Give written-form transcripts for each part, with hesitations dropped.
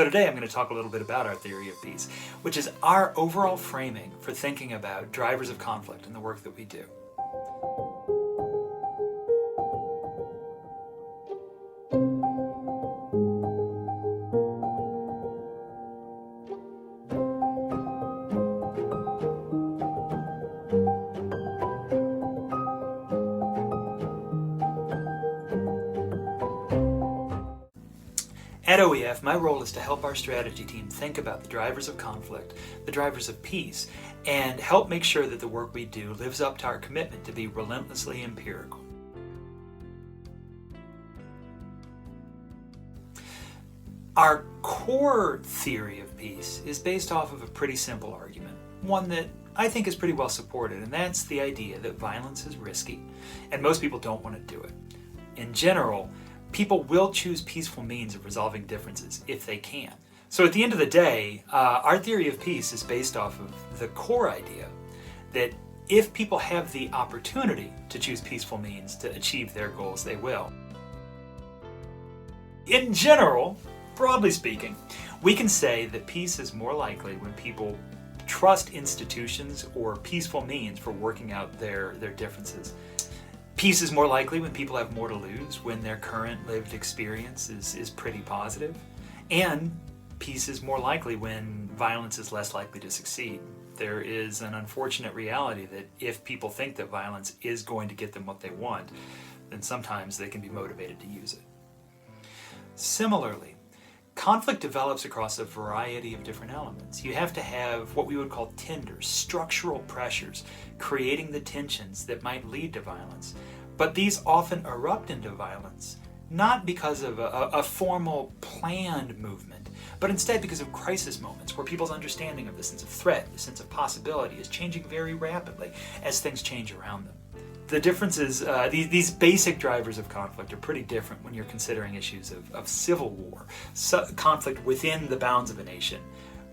So today I'm going to talk a little bit about our theory of peace, which is our overall framing for thinking about drivers of conflict in the work that we do. At OEF, my role is to help our strategy team think about the drivers of conflict, the drivers of peace, and help make sure that the work we do lives up to our commitment to be relentlessly empirical. Our core theory of peace is based off of a pretty simple argument, one that I think is pretty well supported, and that's the idea that violence is risky, and most people don't want to do it. In general, people will choose peaceful means of resolving differences if they can. So at the end of the day, our theory of peace is based off of the core idea that if people have the opportunity to choose peaceful means to achieve their goals, they will. In general, broadly speaking, we can say that peace is more likely when people trust institutions or peaceful means for working out their differences. Peace is more likely when people have more to lose, when their current lived experience is pretty positive. And peace is more likely when violence is less likely to succeed. There is an unfortunate reality that if people think that violence is going to get them what they want, then sometimes they can be motivated to use it. Similarly, conflict develops across a variety of different elements. You have to have what we would call tenders, structural pressures, creating the tensions that might lead to violence. But these often erupt into violence, not because of a formal planned movement, but instead because of crisis moments where people's understanding of the sense of threat, the sense of possibility is changing very rapidly as things change around them. The differences, these basic drivers of conflict are pretty different when you're considering issues of civil war, conflict within the bounds of a nation,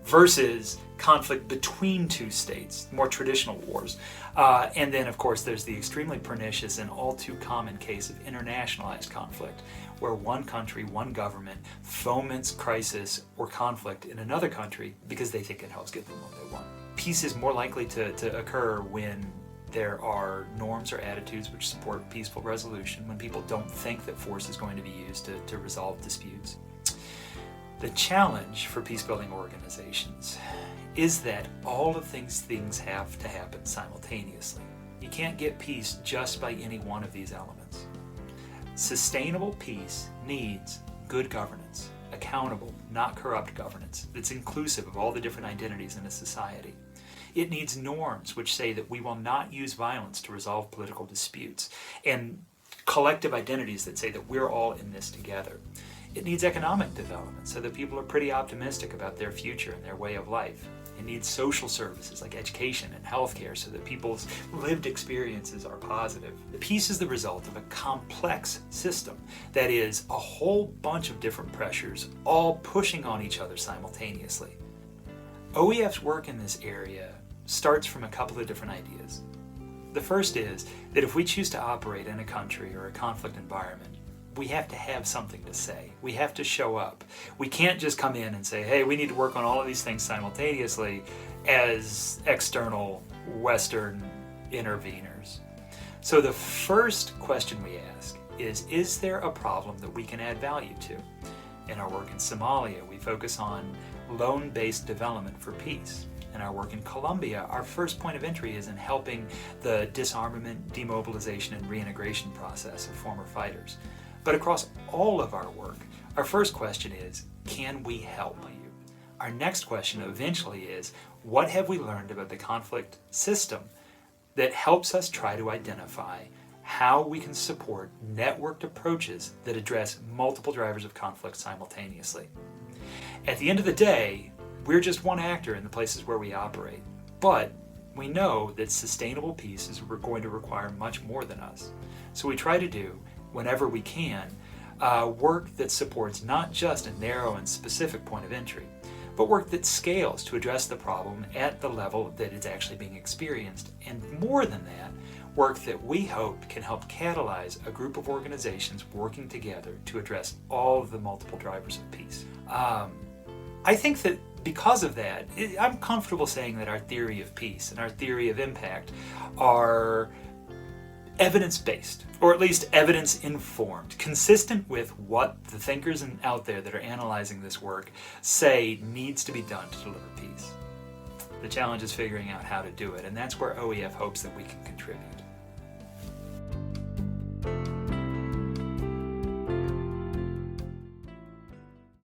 versus conflict between two states, more traditional wars. And then, of course, there's the extremely pernicious and all too common case of internationalized conflict, where one country, one government foments crisis or conflict in another country because they think it helps get them what they want. Peace is more likely to occur when there are norms or attitudes which support peaceful resolution, when people don't think that force is going to be used to resolve disputes. The challenge for peace-building organizations is that all of these things have to happen simultaneously. You can't get peace just by any one of these elements. Sustainable peace needs good governance, accountable, not corrupt governance that's inclusive of all the different identities in a society. It needs norms which say that we will not use violence to resolve political disputes, and collective identities that say that we're all in this together. It needs economic development so that people are pretty optimistic about their future and their way of life. It needs social services like education and healthcare so that people's lived experiences are positive. The peace is the result of a complex system that is a whole bunch of different pressures all pushing on each other simultaneously. OEF's work in this area starts from a couple of different ideas. The first is that if we choose to operate in a country or a conflict environment, we have to have something to say. We have to show up. We can't just come in and say, hey, we need to work on all of these things simultaneously as external Western interveners. So the first question we ask is there a problem that we can add value to? In our work in Somalia, we focus on loan-based development for peace. In our work in Colombia, our first point of entry is in helping the disarmament, demobilization, and reintegration process of former fighters. But across all of our work, our first question is, can we help you? Our next question eventually is, what have we learned about the conflict system that helps us try to identify how we can support networked approaches that address multiple drivers of conflict simultaneously? At the end of the day, we're just one actor in the places where we operate, but we know that sustainable peace is going to require much more than us. So we try to do, whenever we can, work that supports not just a narrow and specific point of entry, but work that scales to address the problem at the level that it's actually being experienced, and more than that, work that we hope can help catalyze a group of organizations working together to address all of the multiple drivers of peace. I think that because of that, I'm comfortable saying that our theory of peace and our theory of impact are evidence-based, or at least evidence-informed, consistent with what the thinkers out there that are analyzing this work say needs to be done to deliver peace. The challenge is figuring out how to do it, and that's where OEF hopes that we can contribute.